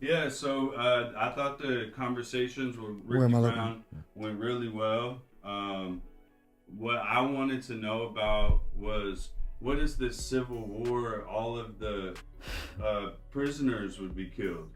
Yeah, so I thought the conversations with Where Ricky am I looking? Brown went really well. What I wanted to know about was what is this civil war? All of the prisoners would be killed.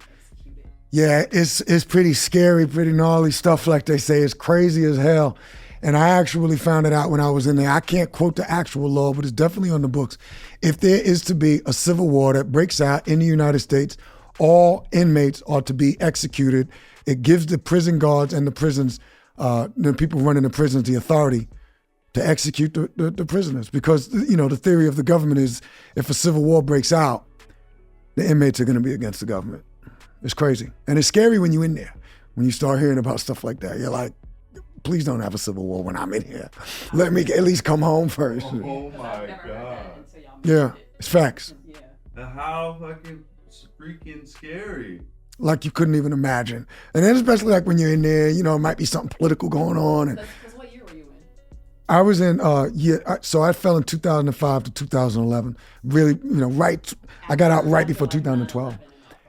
Yeah, it's pretty scary, pretty gnarly stuff. Like they say, it's crazy as hell. And I actually found it out when I was in there. I can't quote the actual law, but it's definitely on the books. If there is to be a civil war that breaks out in the United States, all inmates are to be executed. It gives the prison guards and the prisons, the people running the prisons, the authority to execute the prisoners. Because, the theory of the government is if a civil war breaks out, the inmates are going to be against the government. It's crazy. And it's scary when you're in there. When you start hearing about stuff like that, you're like, please don't have a civil war when I'm in here. Let me at least come home first. Oh my god. Yeah, it's facts. How fucking freaking scary. Like you couldn't even imagine. And then especially like when you're in there, it might be something political going on. And Because what year were you in? I was in, so I fell in 2005 to 2011. Really, right, I got out right before 2012.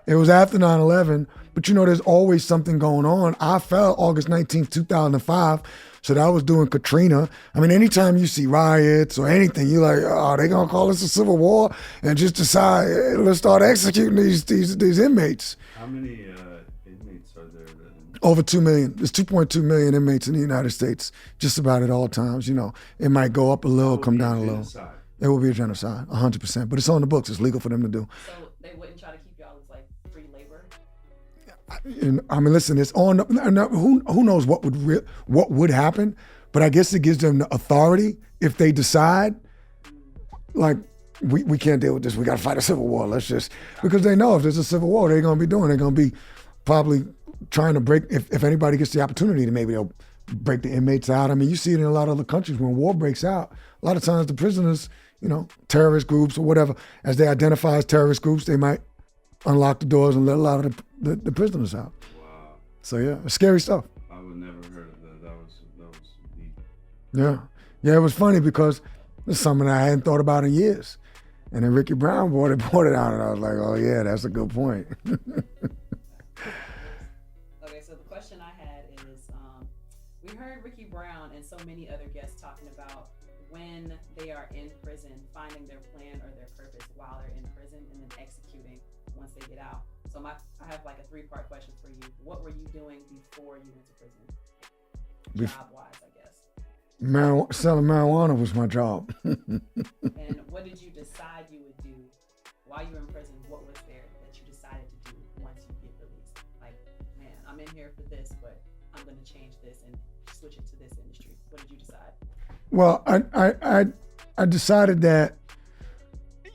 It was after 9/11, but there's always something going on. I fell August 19th, 2005, so that was during Katrina. I mean, anytime you see riots or anything, you're like, oh, they gonna call this a civil war and just decide, hey, let's start executing these inmates. How many inmates are there? Over 2 million. There's 2.2 million inmates in the United States, just about at all times. It might go up a little, come down a little. It will be a genocide, 100%. But it's on the books. It's legal for them to do. So they wouldn't try to keep y'all as like free labor? I mean, listen, it's on. Who knows what would happen? But I guess it gives them the authority if they decide, like, we can't deal with this. We got to fight a civil war. Let's just, because they know if there's a civil war, they're going to be probably trying to break. If anybody gets the opportunity, to maybe they'll break the inmates out. I mean, you see it in a lot of other countries when war breaks out. A lot of times the prisoners, terrorist groups or whatever, as they identify as terrorist groups, they might unlock the doors and let a lot of the prisoners out. Wow. So yeah, it's scary stuff. I would never heard of that. That was deep. Yeah, it was funny because it's something I hadn't thought about in years. And then Ricky Brown brought it out, and I was like, oh yeah, that's a good point. Okay, so the question I had is, we heard Ricky Brown and so many other guests talking about when they are in prison, finding their plan or their purpose while they're in prison, and then executing once they get out. So I have like a 3-part question for you. What were you doing before you went to prison? Job-wise, I guess. Selling marijuana was my job. And what did you decide you would do while you were in prison? What was there that you decided to do once you get released? Like, man, I'm in here for this, but I'm going to change this and switch it to this industry. What did you decide? Well, I decided that,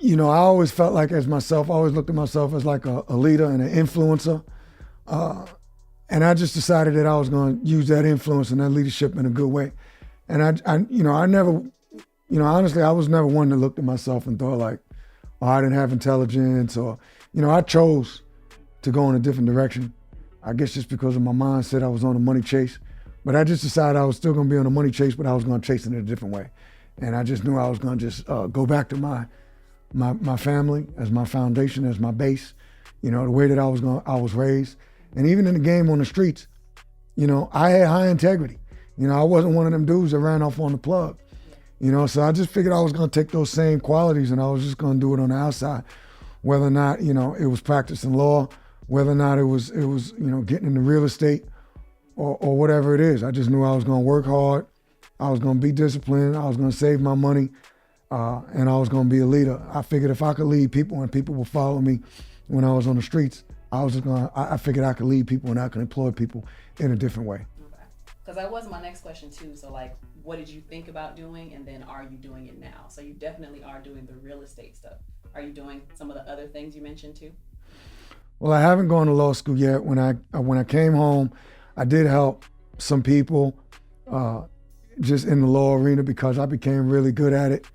I always felt like I always looked at myself as like a leader and an influencer. And I just decided that I was going to use that influence and that leadership in a good way. And I never, honestly, I was never one that looked at myself and thought like, oh, I didn't have intelligence or, I chose to go in a different direction. I guess just because of my mindset, I was on a money chase. But I just decided I was still going to be on a money chase, but I was going to chase it in a different way. And I just knew I was going to just go back to my family as my foundation, as my base, the way that I was raised. And even in the game on the streets, I had high integrity. I wasn't one of them dudes that ran off on the plug. So I just figured I was going to take those same qualities and I was just going to do it on the outside, whether or not, it was practicing law, whether or not it was getting into real estate or whatever it is. I just knew I was going to work hard. I was going to be disciplined. I was going to save my money, and I was going to be a leader. I figured if I could lead people and people would follow me when I was on the streets, I figured I could lead people and I could employ people in a different way. Okay. Because that was my next question too. So like, what did you think about doing, and then are you doing it now? So you definitely are doing the real estate stuff. Are you doing some of the other things you mentioned too? Well, I haven't gone to law school yet. When I came home, I did help some people just in the law arena because I became really good at it.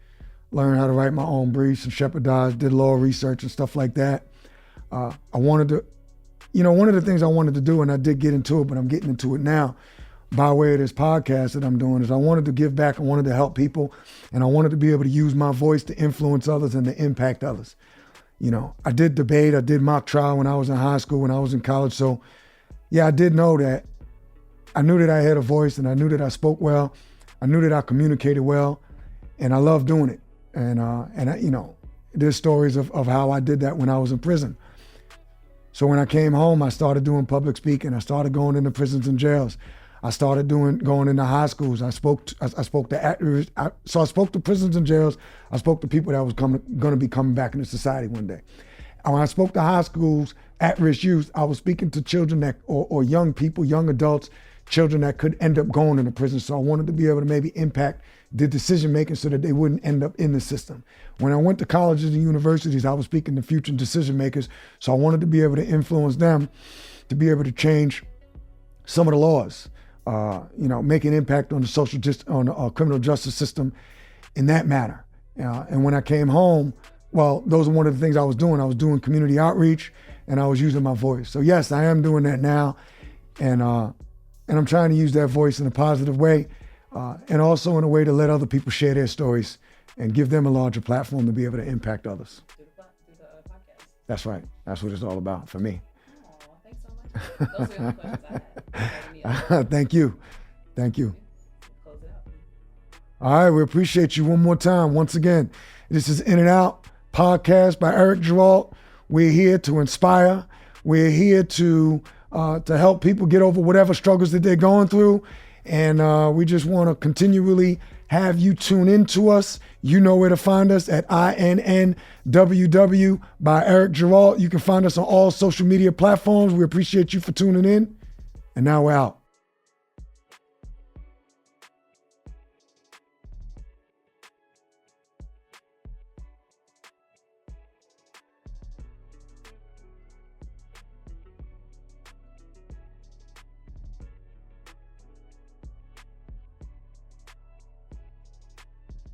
Learned how to write my own briefs and shepherdize, did law research and stuff like that. I wanted to, one of the things I wanted to do, and I did get into it, but I'm getting into it now by way of this podcast that I'm doing, is I wanted to give back. I wanted to help people, and I wanted to be able to use my voice to influence others and to impact others. I did debate, I did mock trial when I was in high school, when I was in college. So yeah, I did know that. I knew that I had a voice, and I knew that I spoke well. I knew that I communicated well, and I love doing it. There's stories of how I did that when I was in prison. So when I came home, I started doing public speaking. I started going into prisons and jails. I started going into high schools. I spoke to at-risk. So I spoke to prisons and jails. I spoke to people that was going to be coming back into society one day. And when I spoke to high schools, at-risk youth, I was speaking to children that, or young people, young adults, children that could end up going into prison. So I wanted to be able to maybe impact the decision making so that they wouldn't end up in the system. When I went to colleges and universities, I was speaking to future decision makers. So I wanted to be able to influence them to be able to change some of the laws. Make an impact on the criminal justice system in that matter. And when I came home, well, those are one of the things I was doing. I was doing community outreach, and I was using my voice. So yes, I am doing that now, and I'm trying to use that voice in a positive way, and also in a way to let other people share their stories and give them a larger platform to be able to impact others. Through the podcast. That's right. That's what it's all about for me. Thanks so much. Those are the questions I had. Thank you. Close it out. All right, we appreciate you one more time. Once again, this is In and Out podcast by Eric Gerald. We're here to inspire. We're here to help people get over whatever struggles that they're going through. And we just want to continually have you tune into us. You know where to find us at INNWW by Eric Gerald. You can find us on all social media platforms. We appreciate you for tuning in. And now we're out.